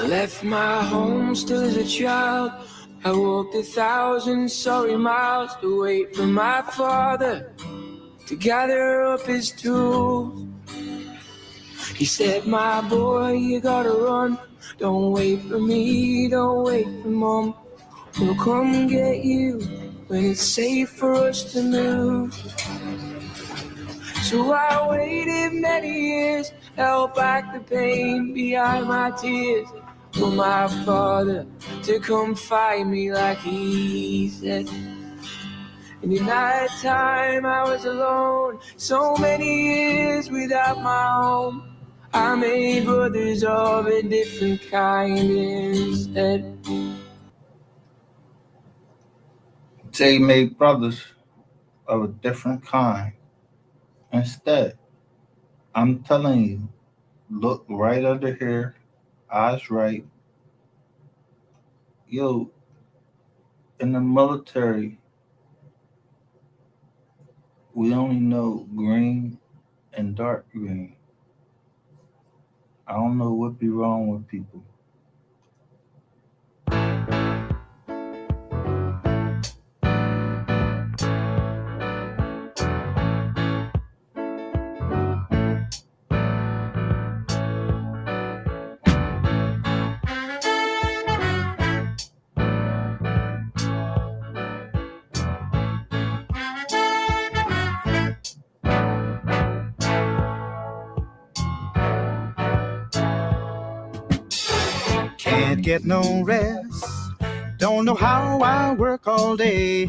Left my home still as a child. I walked 1,000 sorry miles to wait for my father to gather up his tools. He said, my boy, you gotta run. Don't wait for me, don't wait for mom. We'll come get you when it's safe for us to move. So I waited many years, held back the pain behind my tears, for my father to come find me like he said. And in that time I was alone, so many years without my home. I made brothers of a different kind instead. They made brothers of a different kind instead. I'm telling you, look right under here, eyes right. Yo, in the military, we only know green and dark green. I don't know what be wrong with people. Can't get no rest, don't know how I work all day.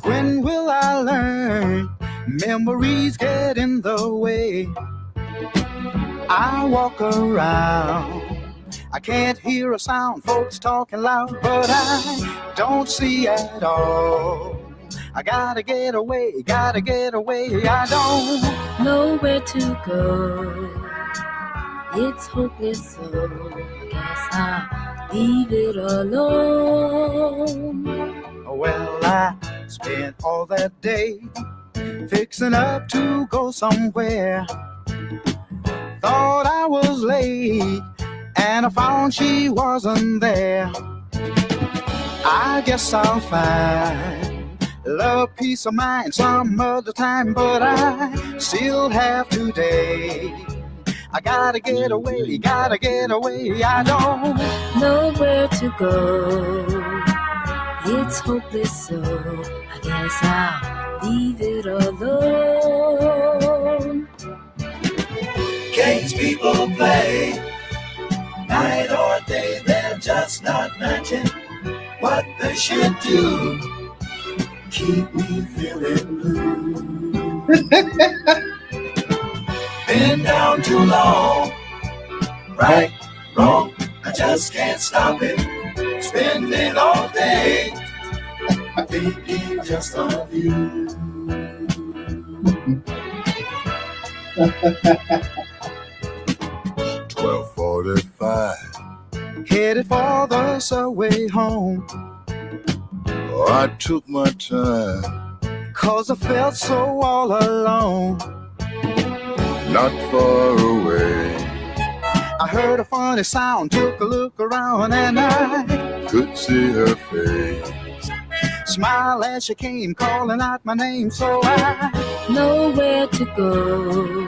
When will I learn? Memories get in the way. I walk around, I can't hear a sound, folks talking loud, but I don't see at all. I gotta get away, I don't know where to go. It's hopeless, so I guess I'll leave it alone. Well, I spent all that day fixing up to go somewhere. Thought I was late, and I found she wasn't there. I guess I'll find love, peace of mind some other time, but I still have today. I gotta get away, I don't know where to go. It's hopeless, so I guess I'll leave it alone. Games people play, night or day, they're just not matching what they should do. Keep me feeling blue. Been down too long, right, wrong, I just can't stop it. Spending all day, thinking just of you. 12:45, headed for the subway home. Oh, I took my time, 'cause I felt so all alone. not far away. I heard a funny sound, took a look around, and I Could see her face. smiled as she came, calling out my name. So I know where to go.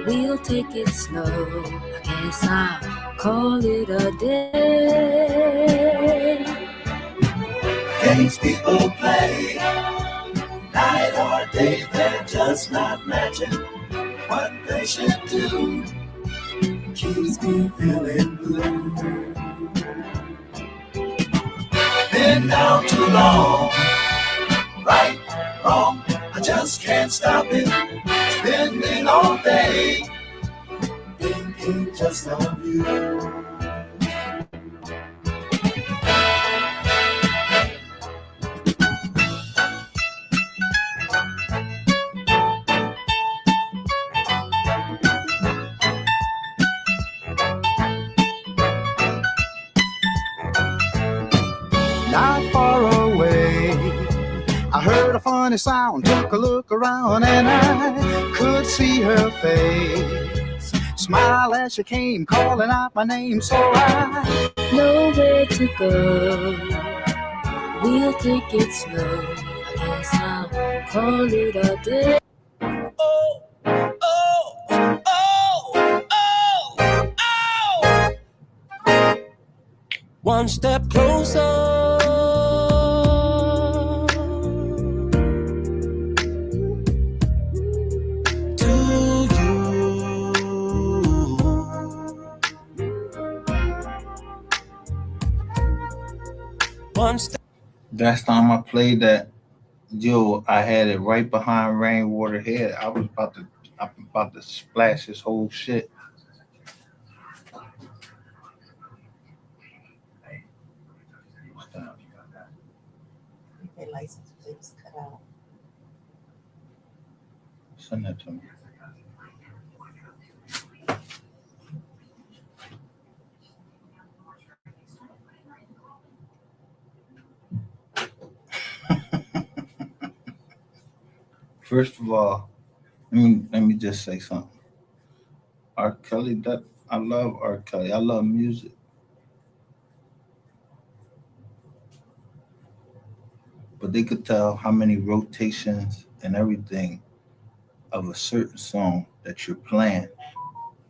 We'll take it slow. I guess I'll call it a day. Games people play, night or day, they're just not matching what they should do. Keeps me feeling blue. Been down too long, right, wrong, I just can't stop it. Spending all day, thinking just of you. not far away, I heard a funny sound, took a look around, and I could see her face. smile as she came, calling out my name. So I Nowhere to go. We'll take it slow. I guess I'll call it a day. Oh, oh, oh, oh, oh. One step closer to you. One step. Last time I played that, yo, I had it right behind Rainwater Head. I was about to splash his whole shit. Their license plates cut out. Send that to me. First of all, let me just say something. R. Kelly, that I love R. Kelly. I love music. But they could tell how many rotations and everything of a certain song that you're playing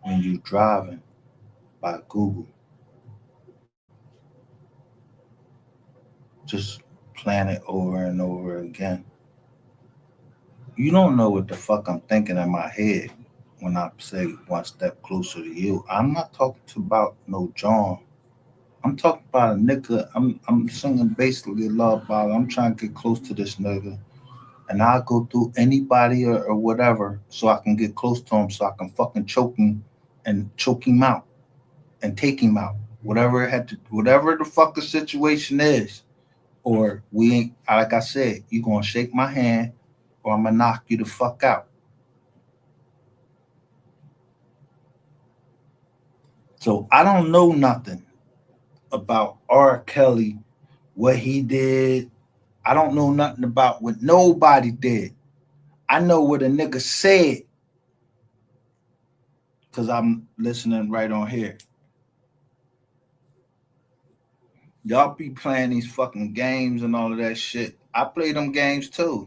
when you're driving by Google. Just playing it over and over again. You don't know what the fuck I'm thinking in my head when I say one step closer to you. I'm not talking about no John. I'm talking about a nigga. I'm singing basically a love ballad. I'm trying to get close to this nigga. And I'll go through anybody or whatever so I can get close to him so I can fucking choke him and choke him out and take him out. Whatever the fuck the situation is. Or we ain't, like I said, you gonna shake my hand or I'm gonna knock you the fuck out. So I don't know nothing about R. Kelly, what he did. I don't know nothing about what nobody did. I know what a nigga said because I'm listening right on here. Y'all be playing these fucking games and all of that shit. I play them games too.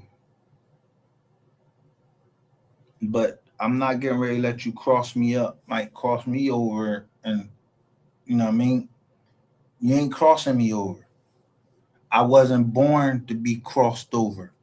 But I'm not getting ready to let you cross me up, like cross me over and you know what I mean? You ain't crossing me over. I wasn't born to be crossed over.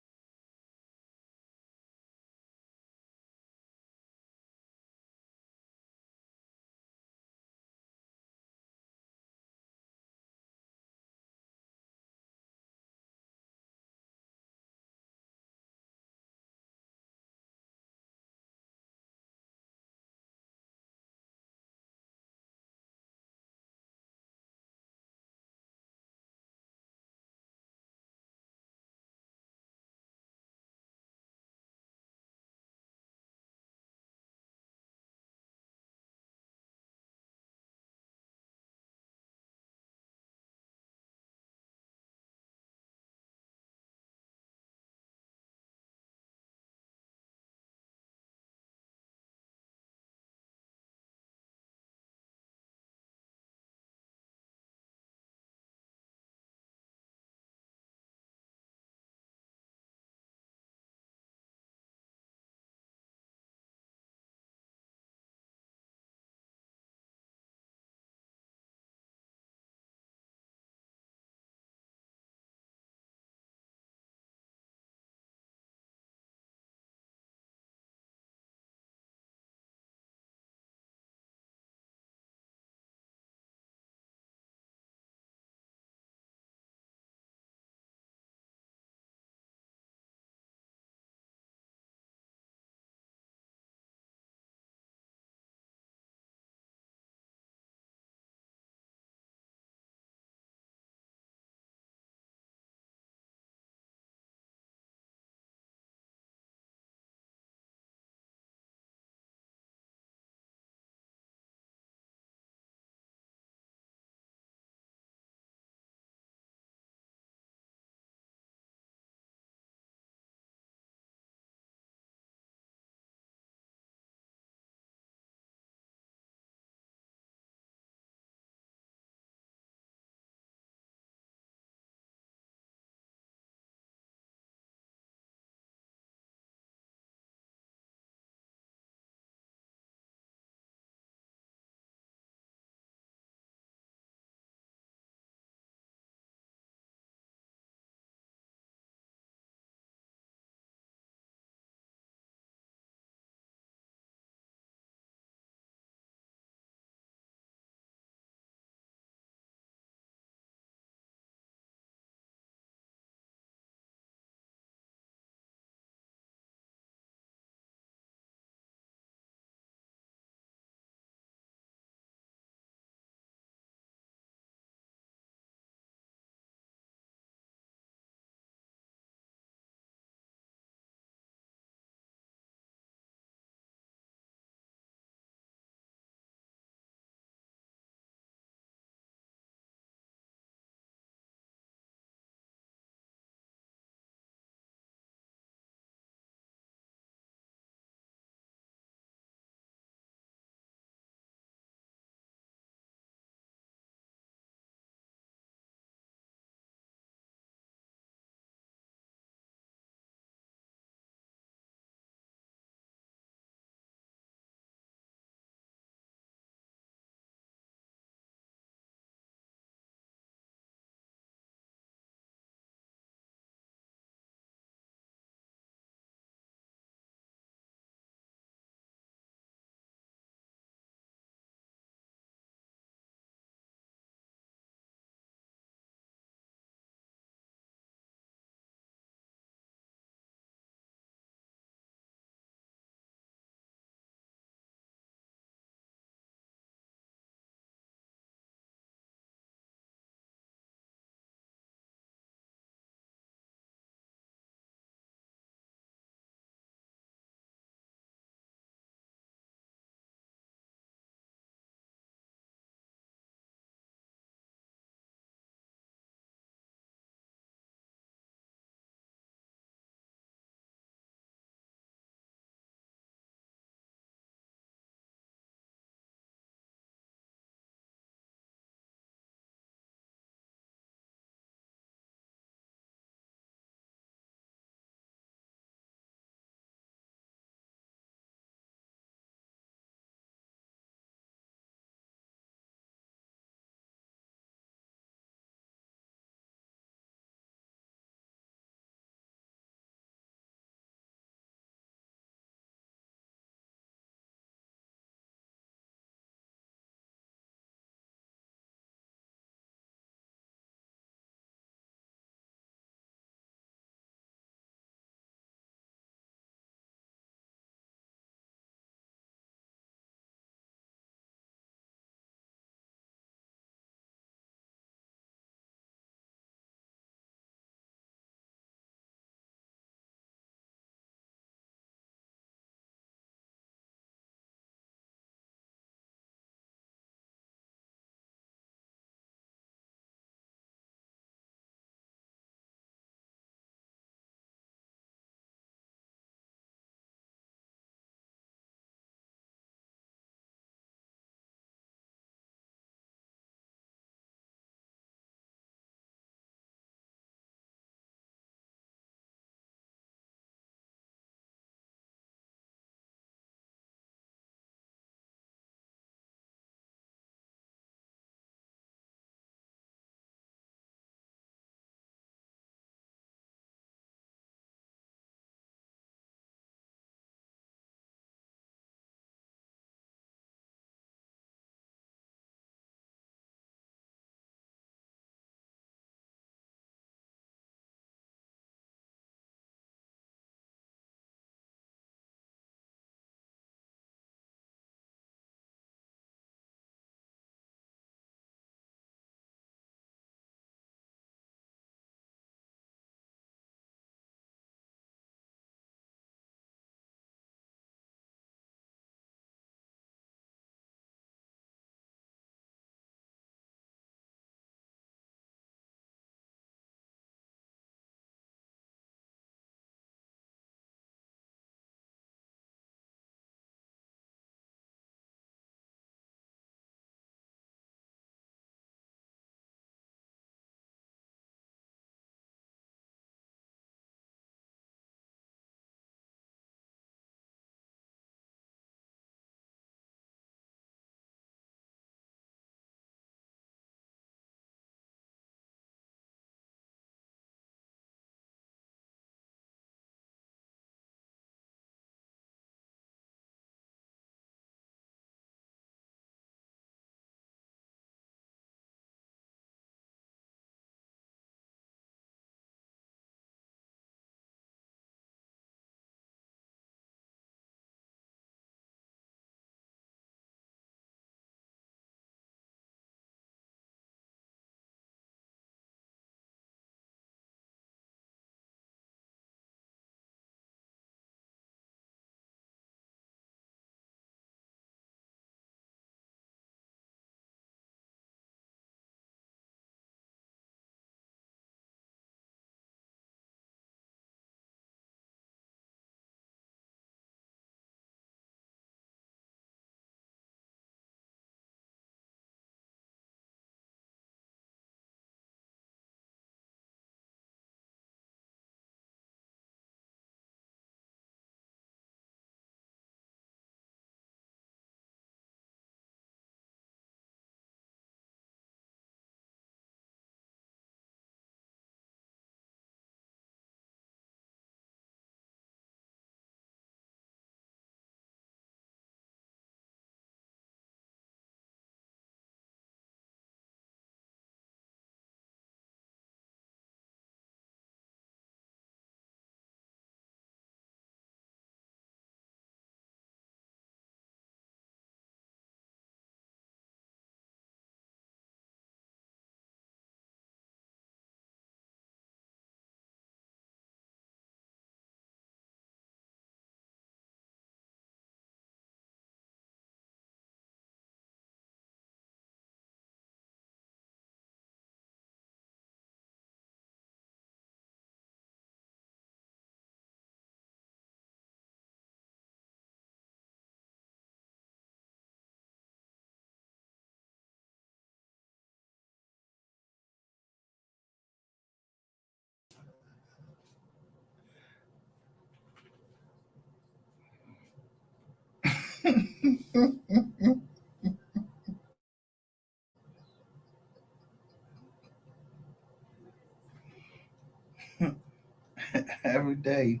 Every day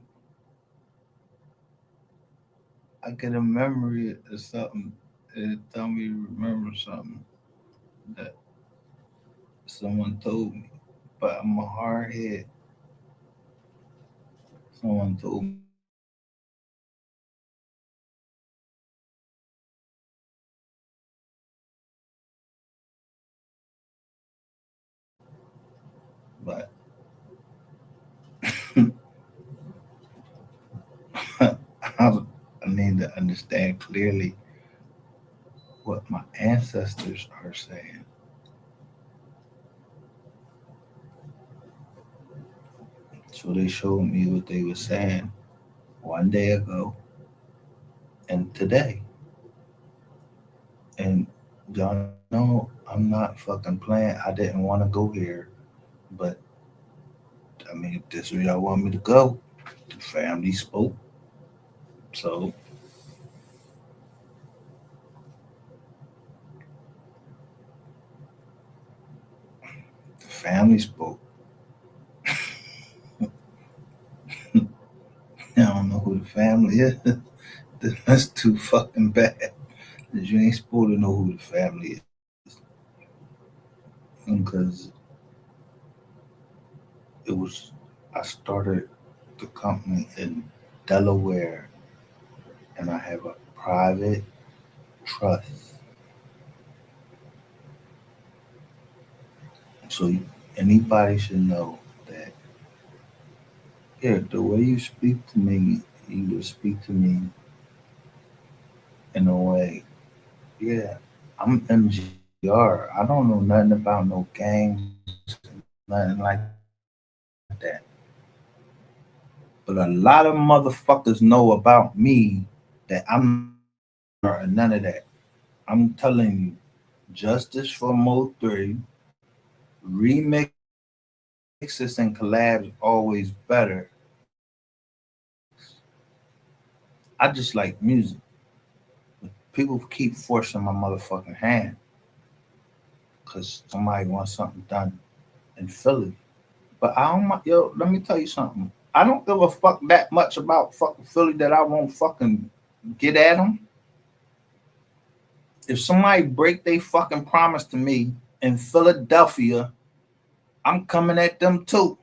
I get a memory of something. It tell me to remember something that someone told me. But I'm a hard head. Someone told me but I need to understand clearly what my ancestors are saying. So they showed me what they were saying one day ago and today. And y'all know I'm not fucking playing. I didn't want to go here, but I mean, if this is where y'all want me to go, the family spoke. So the family spoke. I don't know who the family is. That's too fucking bad. 'Cause you ain't supposed to know who the family is. Because it was, I started the company in Delaware and I have a private trust. So anybody should know that, yeah, the way you speak to me, you would speak to me in a way, yeah, I'm MGR. I don't know nothing about no gangs, nothing like that. But a lot of motherfuckers know about me that I'm not MGR and none of that. I'm telling you, justice for MO3, remixes and collabs always better than lyrics. I just like music. People keep forcing my motherfucking hand because somebody wants something done in Philly. But I don't, yo, let me tell you something. I don't give a fuck that much about fucking Philly that I won't fucking get at them. If somebody break they fucking promise to me in Philadelphia, I'm coming at them too.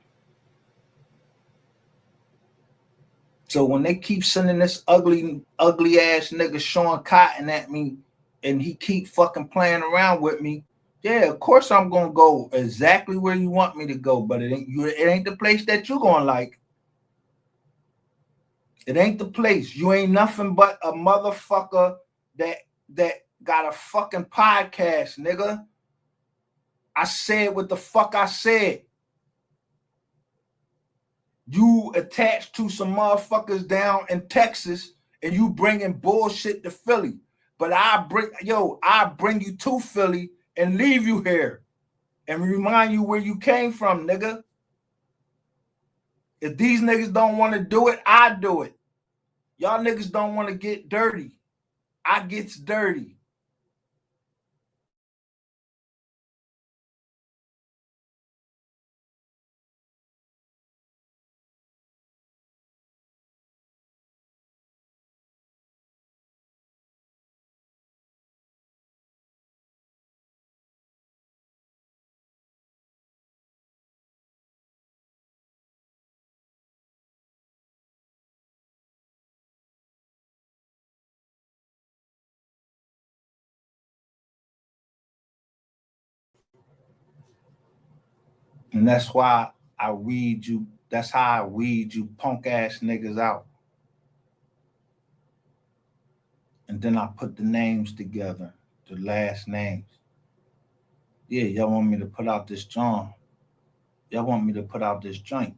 So when they keep sending this ugly ass nigga Sean Cotton at me, and he keep fucking playing around with me, yeah, of course I'm gonna go exactly where you want me to go, but it ain't the place that you gonna like. It ain't the place. You ain't nothing but a motherfucker that that got a fucking podcast, nigga. I said what the fuck I said. You attached to some motherfuckers down in Texas and you bringing bullshit to Philly. But I bring you to Philly and leave you here and remind you where you came from, nigga. If these niggas don't want to do it, I do it. Y'all niggas don't want to get dirty. I gets dirty. And that's why I weed you. That's how I weed you punk ass niggas out. And then I put the names together, the last names. Yeah, y'all want me to put out this joint. Y'all want me to put out this joint.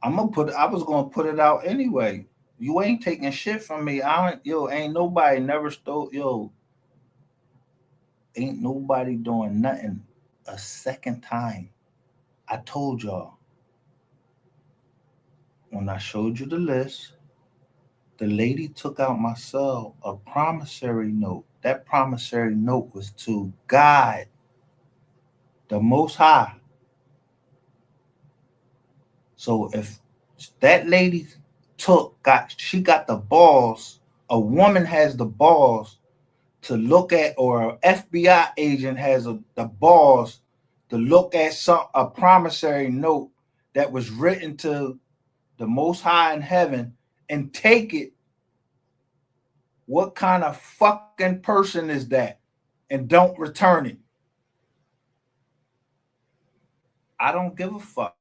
I was gonna put it out anyway. You ain't taking shit from me. Ain't nobody never stole, ain't nobody doing nothing a second time. I told y'all when I showed you the list, the lady took out my cell a promissory note. That promissory note was to God, the Most High. So if that lady she got the balls, a woman has the balls to look at, or an FBI agent has the balls to look at a promissory note that was written to the Most High in heaven and take it. What kind of fucking person is that? And don't return it. I don't give a fuck.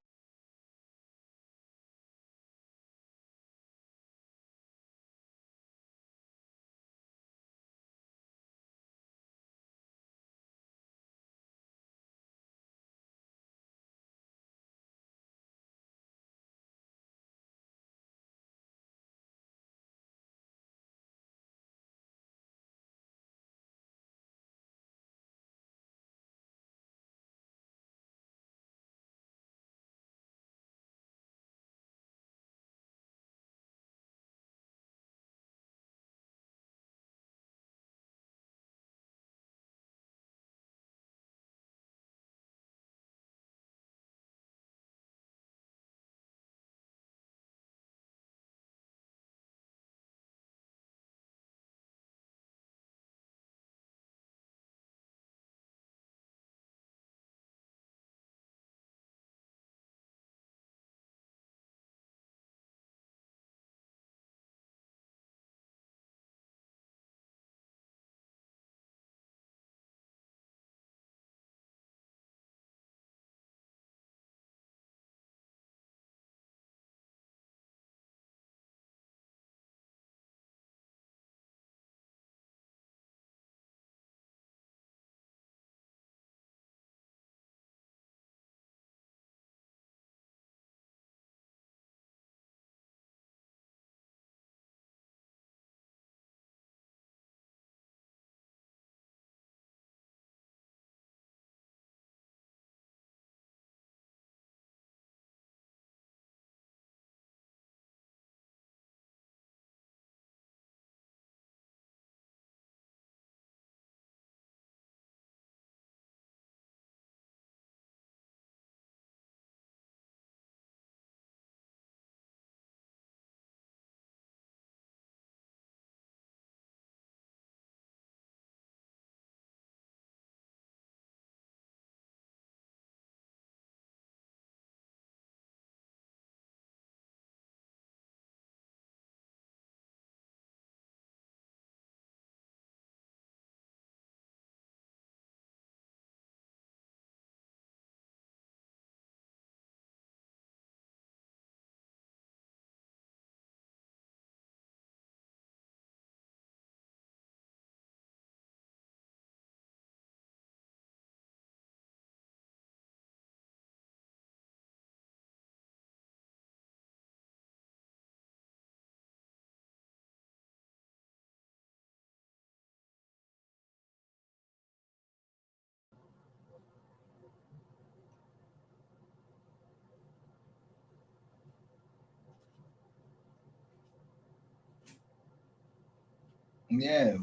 Yeah,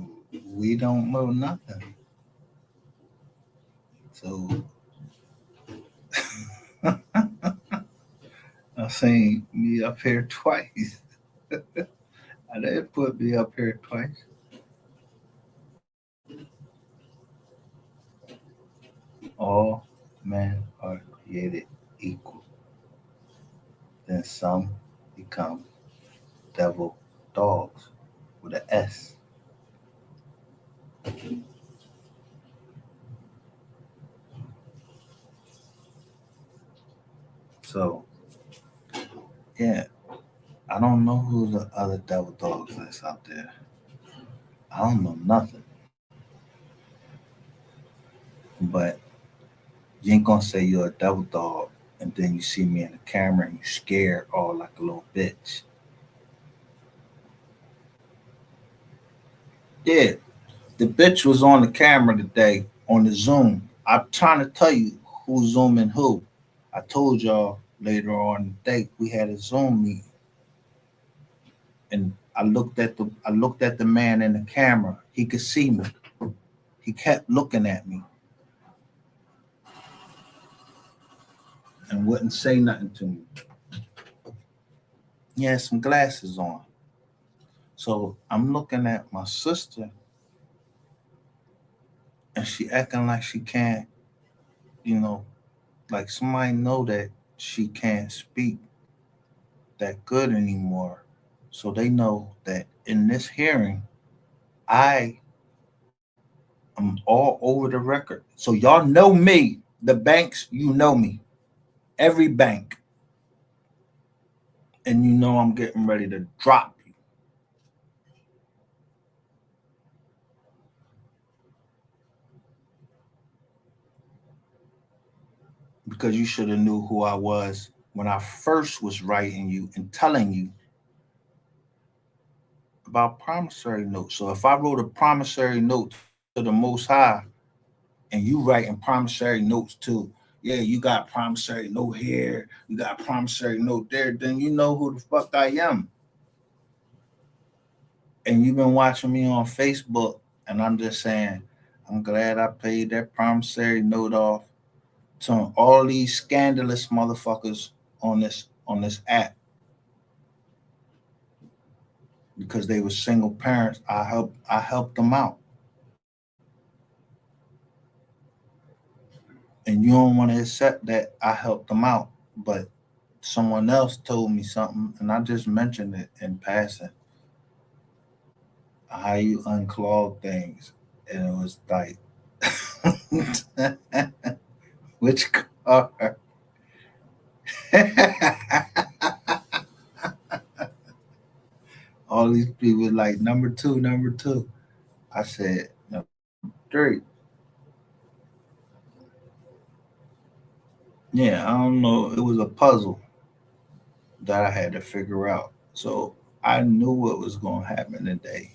we don't know nothing. So I seen me up here twice. I didn't put me up here twice. All men are created equal. Then some become devil dogs with an S. So yeah, I don't know who the other devil dogs that's out there. I don't know nothing. But you ain't gonna say you're a devil dog and then you see me in the camera and you scared all like a little bitch. Yeah, the bitch was on the camera today on the Zoom. I'm trying to tell you who's zooming who. I told y'all later on the day we had a Zoom meeting. And I looked at the man in the camera. He could see me. He kept looking at me and wouldn't say nothing to me. He had some glasses on. So I'm looking at my sister and she acting like she can't, like somebody know that she can't speak that good anymore. So they know that in this hearing, I am all over the record. So y'all know me. The banks, you know me. Every bank. And you know I'm getting ready to drop you. Because you should have knew who I was when I first was writing you and telling you about promissory notes. So if I wrote a promissory note to the Most High and you writing promissory notes to, yeah, you got promissory note here, you got promissory note there, then you know who the fuck I am. And you've been watching me on Facebook, and I'm just saying, I'm glad I paid that promissory note off to all these scandalous motherfuckers on this app because they were single parents. I helped them out. And you don't want to accept that I helped them out, but someone else told me something, and I just mentioned it in passing. How you unclog things, and it was like, which car? All these people like number two. I said number 3. Yeah, I don't know. It was a puzzle that I had to figure out. So I knew what was going to happen today.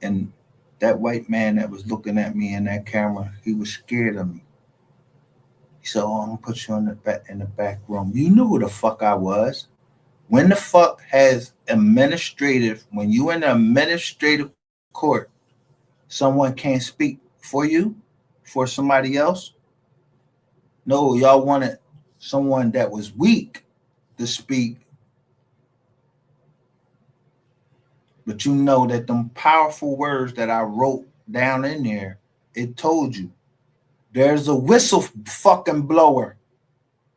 And that white man that was looking at me in that camera, he was scared of me. He said, "Oh, I'm gonna put you in the back room." You knew who the fuck I was. When the fuck has when you in the administrative court, someone can't speak for you, for somebody else? No, y'all wanted someone that was weak to speak. But you know that them powerful words that I wrote down in there, it told you. There's a whistle fucking blower.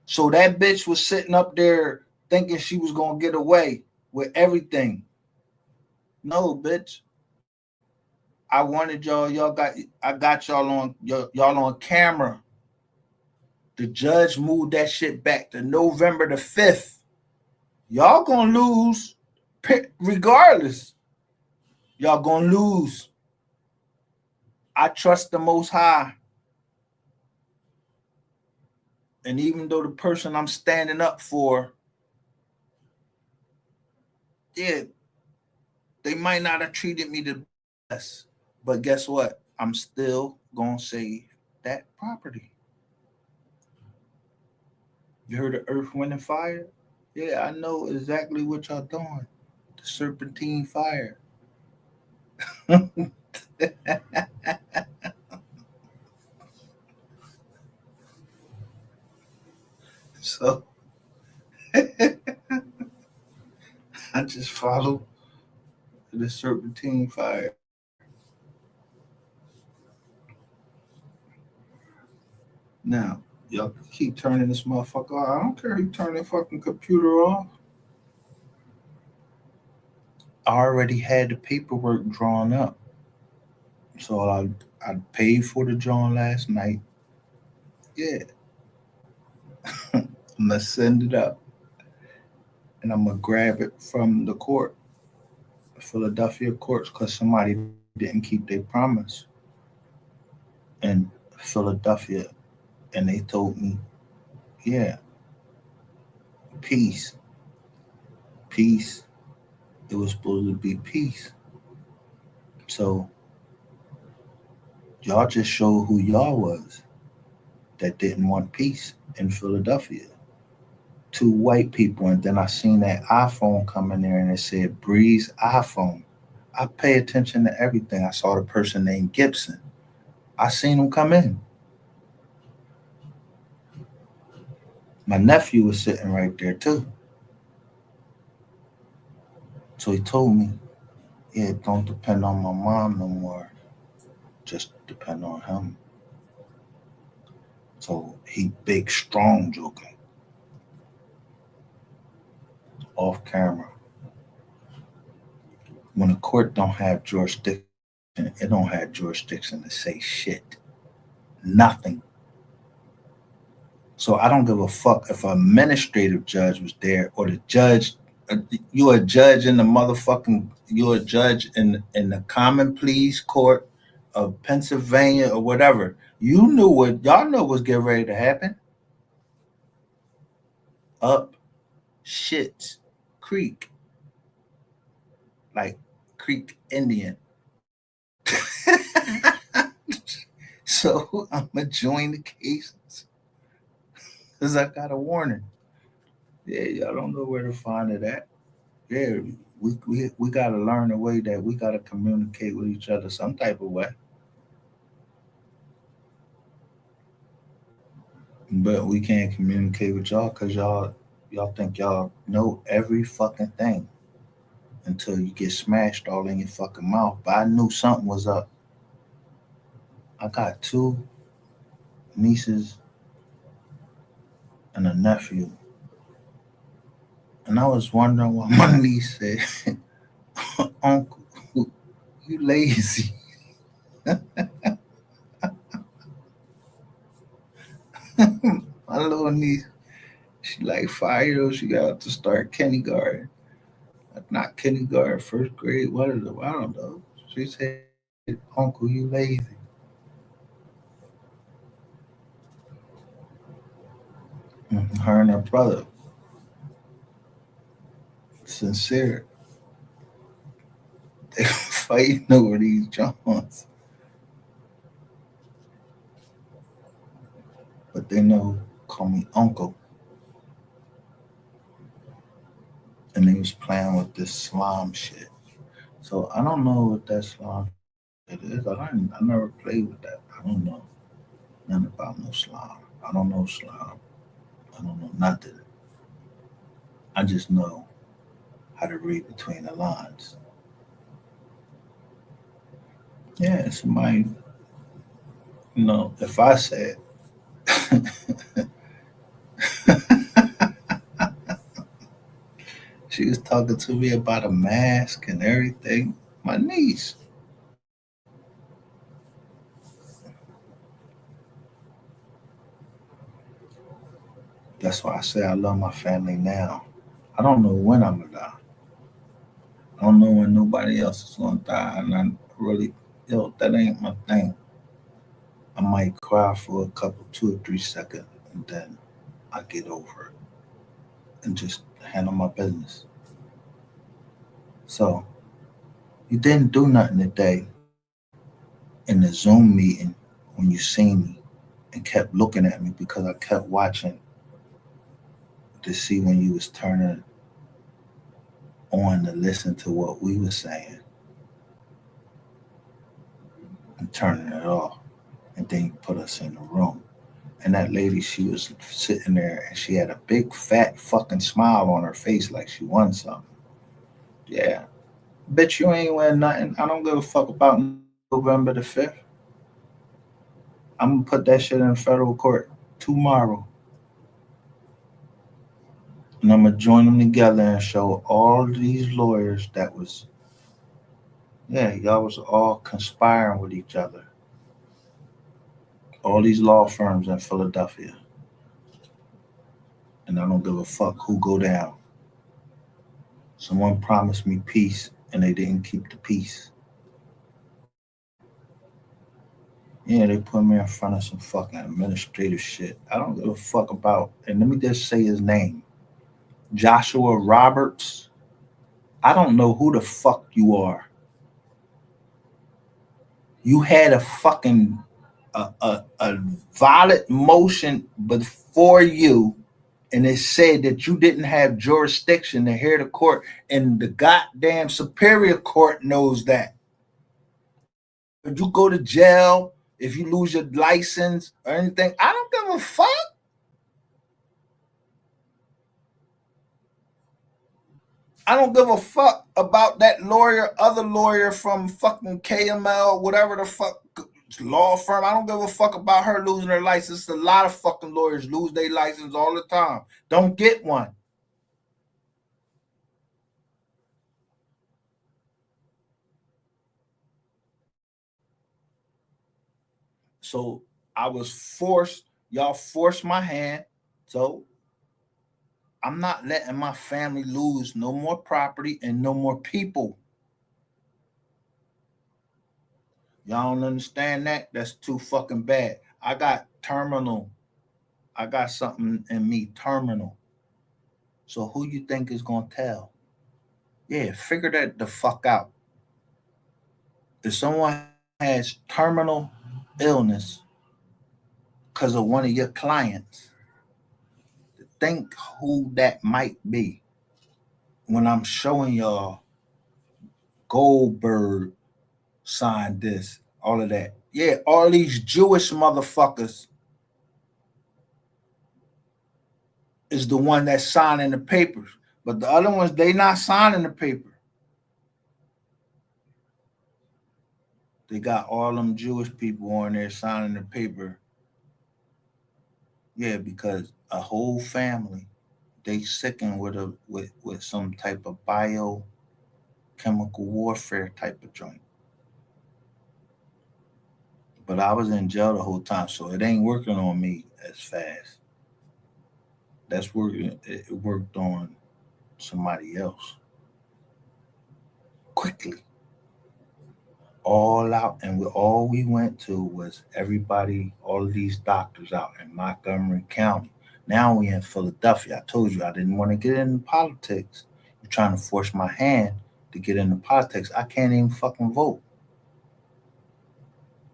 So that bitch was sitting up there thinking she was gonna get away with everything. No, bitch. I wanted I got y'all on camera. The judge moved that shit back to November the 5th. Y'all gonna lose regardless. Y'all gonna lose. I trust the Most High. And even though the person I'm standing up for, yeah, they might not have treated me the best. But guess what? I'm still gonna save that property. You heard of Earth, Wind, and Fire? Yeah, I know exactly what y'all doing. The serpentine fire. So I just follow the serpentine fire. Now, y'all keep turning this motherfucker off. I don't care if you turn the fucking computer off. I already had the paperwork drawn up. So I paid for the drawing last night. Yeah. I'm gonna send it up. And I'm gonna grab it from the court, Philadelphia courts, because somebody didn't keep their promise in Philadelphia. And they told me, yeah, peace. Peace. It was supposed to be peace. So y'all just showed who y'all was that didn't want peace in Philadelphia. two white people, and then I seen that iPhone come in there and it said Breeze iPhone. I pay attention to everything. I saw the person named Gibson. I seen him come in. My nephew was sitting right there too. So he told me, yeah, don't depend on my mom no more. Just depend on him. So he big, strong joking. Off camera. When a court don't have jurisdiction, it don't have jurisdiction to say shit. Nothing. So I don't give a fuck if an administrative judge was there or the judge. You're a judge in the motherfucking. You're a judge in the common pleas court of Pennsylvania or whatever. You knew what y'all know was getting ready to happen. Up shit creek, like Creek Indian. So I'm gonna join the cases because I got a warning. Yeah, y'all don't know where to find it at. Yeah, we got to learn a way that we got to communicate with each other some type of way. But we can't communicate with y'all because y'all think y'all know every fucking thing until you get smashed all in your fucking mouth. But I knew something was up. I got two nieces and a nephew. And I was wondering why my niece said, Uncle, you lazy. My little niece, she like 5 years. She got to start kindergarten. Not kindergarten, first grade. What is it? I don't know. She said, Uncle, you lazy. Her and her brother, sincere. They fighting over these Johns. But they know, call me Uncle. And they was playing with this slime shit. So I don't know what that slime shit is. I never played with that. I don't know nothing about no slime. I don't know slime. I don't know nothing. I just know how to read between the lines. Yeah, somebody, if I said, she was talking to me about a mask and everything. My niece. That's why I say I love my family now. I don't know when I'm gonna die. I don't know when nobody else is gonna die, and I really, that ain't my thing. I might cry for a couple, 2 or 3 seconds, and then I get over it and just handle my business. So you didn't do nothing today in the Zoom meeting when you seen me and kept looking at me because I kept watching to see when you was turning on to listen to what we were saying and turning it off. And then you put us in the room. And that lady, she was sitting there and she had a big fat fucking smile on her face like she won something. Yeah. Bitch, you ain't win nothing. I don't give a fuck about November the 5th. I'm gonna put that shit in federal court tomorrow. And I'm gonna join them together and show all these lawyers that was, yeah, y'all was all conspiring with each other. All these law firms in Philadelphia. And I don't give a fuck who go down. Someone promised me peace and they didn't keep the peace. Yeah, they put me in front of some fucking administrative shit. I don't give a fuck about, and let me just say his name. Joshua Roberts. I don't know who the fuck you are. You had a fucking a valid motion before you And it said that you didn't have jurisdiction to hear the court, and the goddamn superior court knows that. If you go to jail, if you lose your license or anything, I don't give a fuck. I don't give a fuck about that lawyer, other lawyer from fucking KML, whatever the fuck law firm. I don't give a fuck about her losing her license. A lot of fucking lawyers lose their license all the time. Don't get one. So I was forced, y'all forced my hand. So I'm not letting my family lose no more property and no more people. Y'all don't understand that? That's too fucking bad. I got terminal. I got something in me terminal. So who you think is gonna tell? Yeah, figure that the fuck out. If someone has terminal illness because of one of your clients, think who that might be. When I'm showing y'all Goldberg signed this, all of that. Yeah, all these Jewish motherfuckers is the one that's signing the papers. But the other ones, they not signing the paper. They got all them Jewish people on there signing the paper. Yeah, because a whole family, they sickened with some type of biochemical warfare type of joint. But I was in jail the whole time, so it ain't working on me as fast. That's working. It worked on somebody else quickly, all out, and all we went to was everybody, all of these doctors out in Montgomery County. Now we in Philadelphia. I told you I didn't want to get into politics. You're trying to force my hand to get into politics. I can't even fucking vote.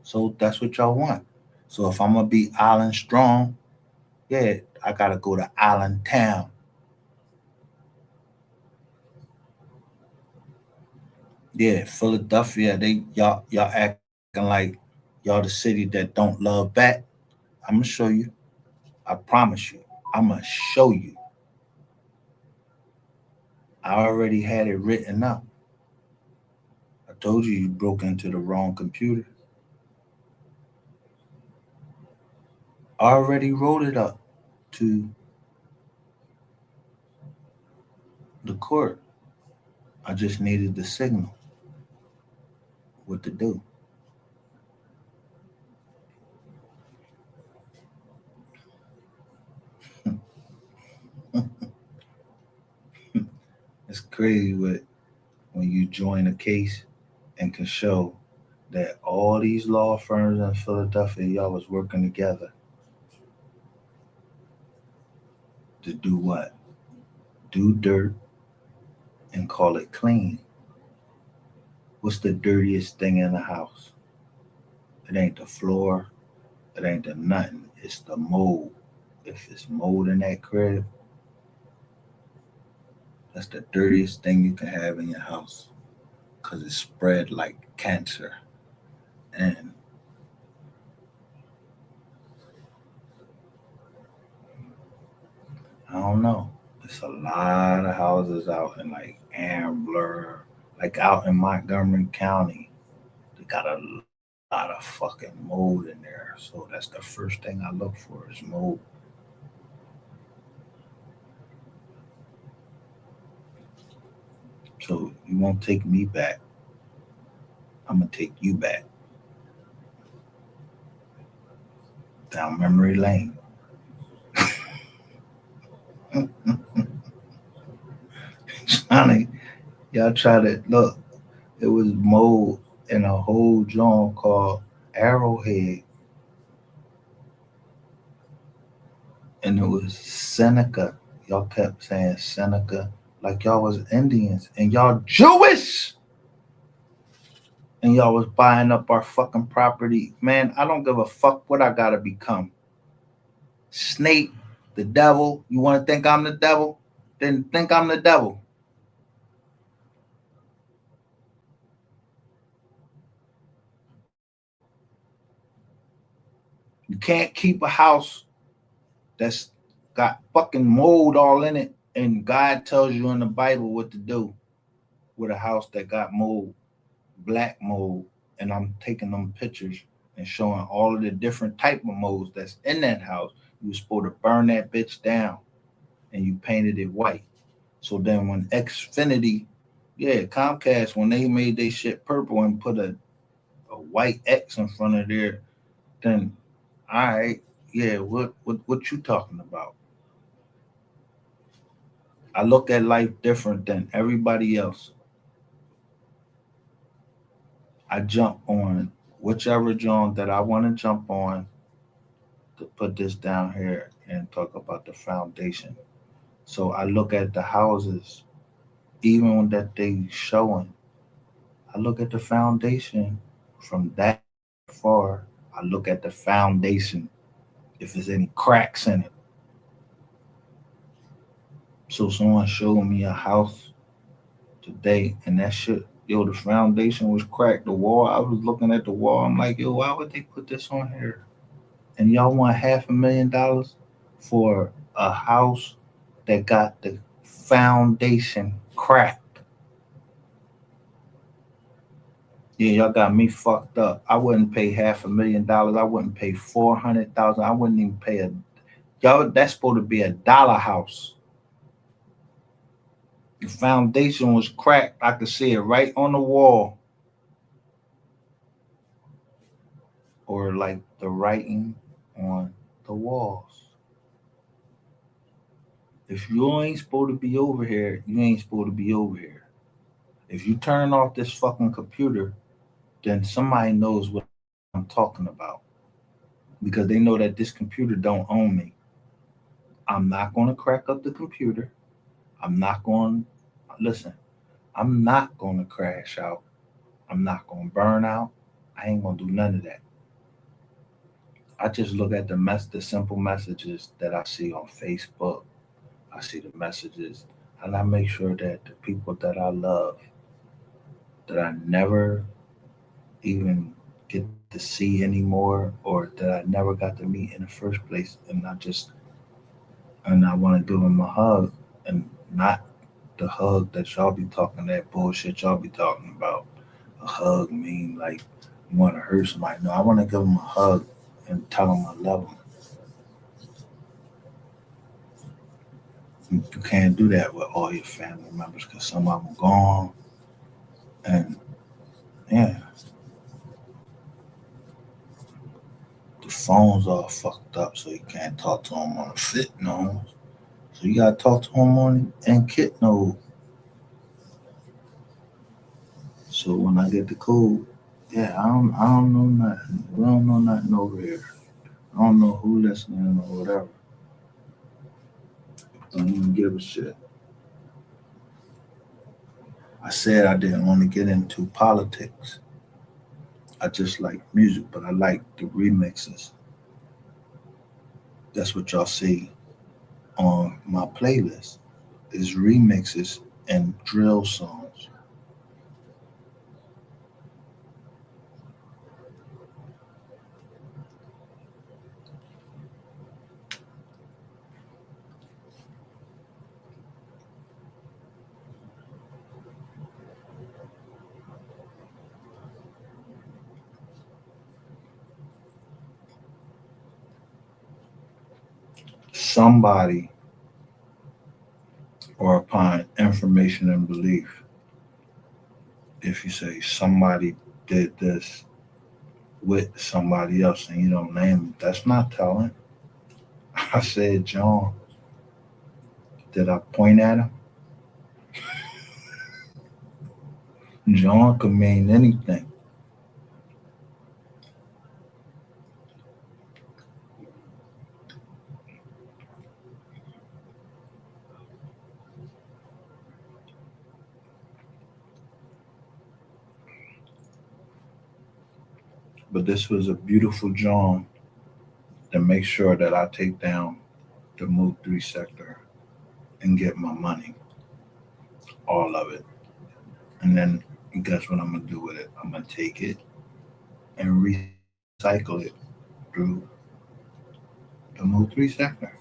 So that's what y'all want. So if I'm gonna be island strong, yeah, I gotta go to Island Town. Yeah, Philadelphia, y'all acting like y'all the city that don't love back. I'm gonna show you. I promise you. I'm gonna show you. I already had it written up. I told you broke into the wrong computer. I already wrote it up to the court. I just needed the signal. What to do. It's crazy when you join a case and can show that all these law firms in Philadelphia, y'all was working together to do what? Do dirt and call it clean. What's the dirtiest thing in the house? It ain't the floor, it ain't the nothing. It's the mold. If it's mold in that crib, that's the dirtiest thing you can have in your house because it's spread like cancer. And I don't know. It's a lot of houses out in like Ambler, like out in Montgomery County. They got a lot of fucking mold in there. So that's the first thing I look for is mold. So you won't take me back. I'm gonna take you back down memory lane. Johnny, y'all try to look. It was mold in a whole joint called Arrowhead, and it was Seneca. Y'all kept saying Seneca like y'all was Indians and y'all Jewish. And y'all was buying up our fucking property. Man, I don't give a fuck what I gotta become. Snake, The devil. You want to think I'm the devil? Then think I'm the devil. You can't keep a house that's got fucking mold all in it, and God tells you in the Bible what to do with a house that got mold, black mold, and I'm taking them pictures and showing all of the different type of molds that's in that house. You were supposed to burn that bitch down, and you painted it white. So then when Xfinity, Comcast, when they made their shit purple and put a white X in front of there, then all right, what you talking about? I look at life different than everybody else. I jump on whichever joint that I want to jump on to put this down here and talk about the foundation. So I look at the houses, even that they showing. I look at the foundation from that far. I look at the foundation if there's any cracks in it. So someone showed me a house today, and that shit, yo, the foundation was cracked. The wall, I was looking at the wall. I'm like, yo, why would they put this on here? And y'all want $500,000 for a house that got the foundation cracked? Yeah, y'all got me fucked up. I wouldn't pay $500,000. I wouldn't pay 400,000. I wouldn't even pay y'all. That's supposed to be a dollar house. The foundation was cracked. I could see it right on the wall, or like the writing on the walls. If you ain't supposed to be over here, you ain't supposed to be over here. If you turn off this fucking computer, then somebody knows what I'm talking about, because they know that this computer don't own me. I'm not going to crack up the computer. I'm not going listen. I'm not going to crash out. I'm not going to burn out. I ain't going to do none of that. I just look at the simple messages that I see on Facebook. I see the messages, and I make sure that the people that I love, that I never even get to see anymore, or that I never got to meet in the first place, and I want to give them a hug, and not the hug that y'all be talking, that bullshit y'all be talking about. A hug mean like you want to hurt somebody. No, I want to give them a hug and tell them I love them. You can't do that with all your family members because some of them gone, and yeah, the phone's all fucked up, so you can't talk to them on a fit nose. So you gotta talk to them on and kit nose. So when I get the code, I don't know nothing. We don't know nothing over here. I don't know who listening or whatever. Don't even give a shit. I said I didn't want to get into politics. I just like music, but I like the remixes. That's what y'all see on my playlist is remixes and drill songs. Somebody, or upon information and belief, if you say somebody did this with somebody else and you don't name it, that's not telling. I said John. Did I point at him? John could mean anything. But this was a beautiful John to make sure that I take down the MO3 sector and get my money, all of it. And then guess what I'm gonna do with it? I'm gonna take it and recycle it through the MO3 sector.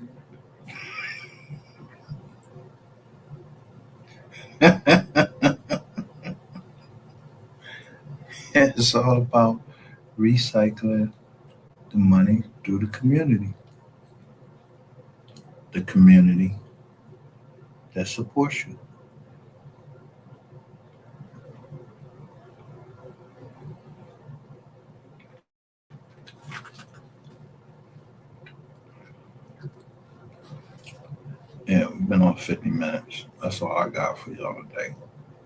It's all about recycling the money through the community. The community that supports you. Yeah, we've been on 50 minutes. That's all I got for y'all today.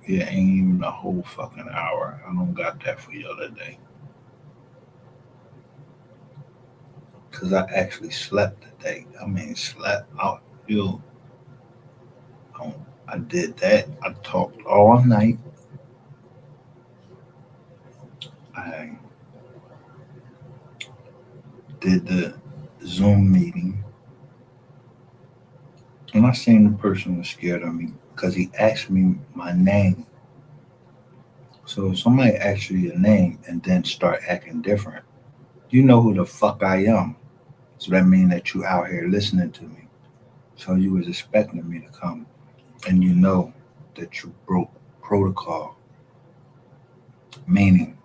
Yeah, ain't even a whole fucking hour. I don't got that for y'all today. Because I actually slept today. I mean, slept out. Yo, I did that. I talked all night. I did the Zoom meeting. And I seen the person was scared of me because he asked me my name. So if somebody asks you your name and then start acting different, you know who the fuck I am. So that means that you out here listening to me. So you was expecting me to come, and you know that you broke protocol. Meaning,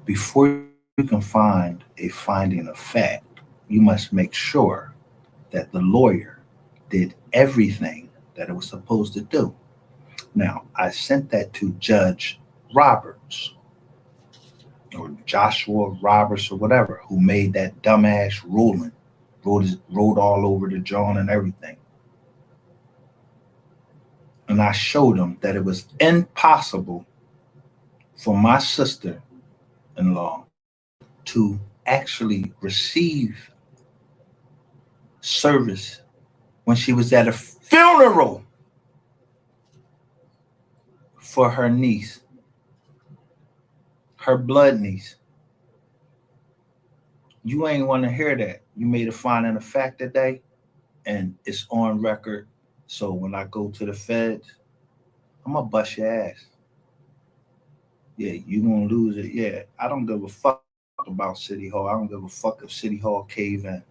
before you can find a finding of fact, you must make sure that the lawyer did everything that it was supposed to do. Now, I sent that to Judge Roberts or Joshua Roberts or whatever, who made that dumbass ruling, wrote all over the John and everything. And I showed him that it was impossible for my sister-in-law to actually receive service when she was at a funeral for her niece, her blood niece. You ain't want to hear that. You made a finding of fact today, and it's on record. So when I go to the feds, I'm gonna bust your ass. Yeah, you gonna lose it. Yeah, I don't give a fuck about City Hall. I don't give a fuck if City Hall cave in.